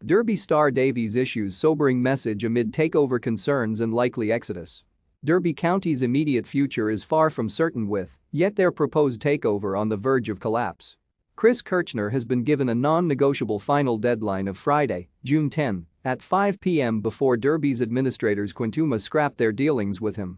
Derby star Davies issues sobering message amid takeover concerns and likely exodus. Derby County's immediate future is far from certain with, yet their proposed takeover on the verge of collapse. Chris Kirchner has been given a non-negotiable final deadline of Friday, June 10, at 5 p.m. before Derby's administrators Quintuma scrapped their dealings with him.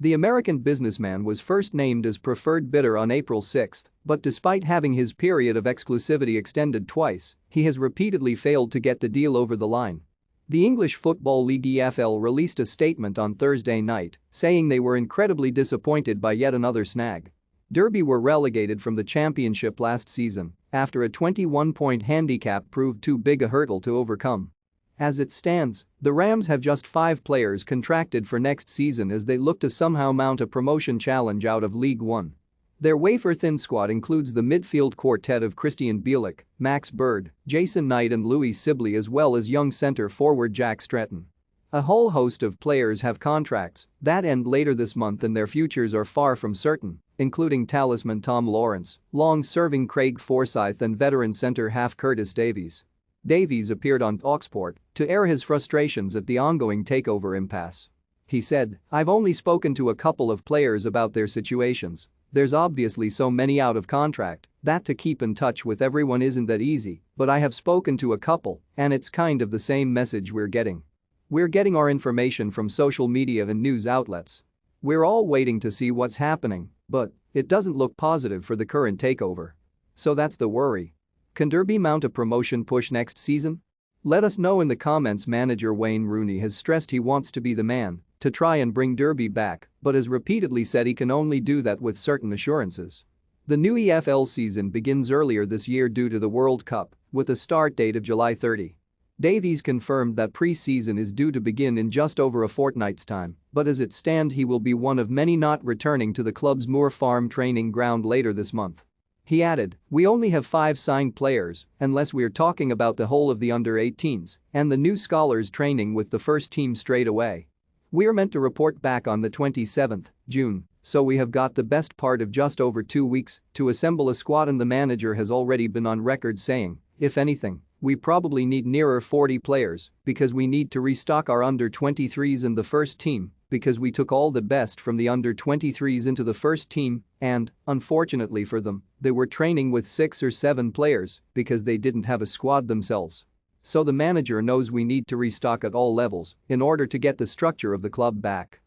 The American businessman was first named as preferred bidder on April 6, but despite having his period of exclusivity extended twice, he has repeatedly failed to get the deal over the line. The English Football League EFL released a statement on Thursday night, saying they were incredibly disappointed by yet another snag. Derby were relegated from the championship last season after a 21-point handicap proved too big a hurdle to overcome. As it stands, the Rams have just 5 players contracted for next season as they look to somehow mount a promotion challenge out of League One. Their wafer-thin squad includes the midfield quartet of Christian Bielik, Max Bird, Jason Knight and Louis Sibley as well as young center forward Jack Stretton. A whole host of players have contracts that end later this month and their futures are far from certain, including talisman Tom Lawrence, long-serving Craig Forsyth and veteran center-half Curtis Davies. Davies appeared on talkSPORT to air his frustrations at the ongoing takeover impasse. He said, "I've only spoken to a couple of players about their situations. There's obviously so many out of contract that to keep in touch with everyone isn't that easy, but I have spoken to a couple and it's kind of the same message we're getting. We're getting our information from social media and news outlets. We're all waiting to see what's happening, but it doesn't look positive for the current takeover. So that's the worry. Can Derby mount a promotion push next season? Let us know in the comments." Manager Wayne Rooney has stressed he wants to be the man to try and bring Derby back, but has repeatedly said he can only do that with certain assurances. The new EFL season begins earlier this year due to the World Cup, with a start date of July 30. Davies confirmed that pre-season is due to begin in just over a fortnight's time, but as it stands he will be one of many not returning to the club's Moor Farm training ground later this month. He added, "We only have 5 signed players, unless we're talking about the whole of the under-18s and the new scholars training with the first team straight away. We're meant to report back on the 27th, June, so we have got the best part of just over 2 weeks to assemble a squad," and the manager has already been on record saying, "If anything, we probably need nearer 40 players because we need to restock our under-23s and the first team because we took all the best from the under-23s into the first team and, unfortunately for them, they were training with 6 or 7 players because they didn't have a squad themselves. So the manager knows we need to restock at all levels in order to get the structure of the club back."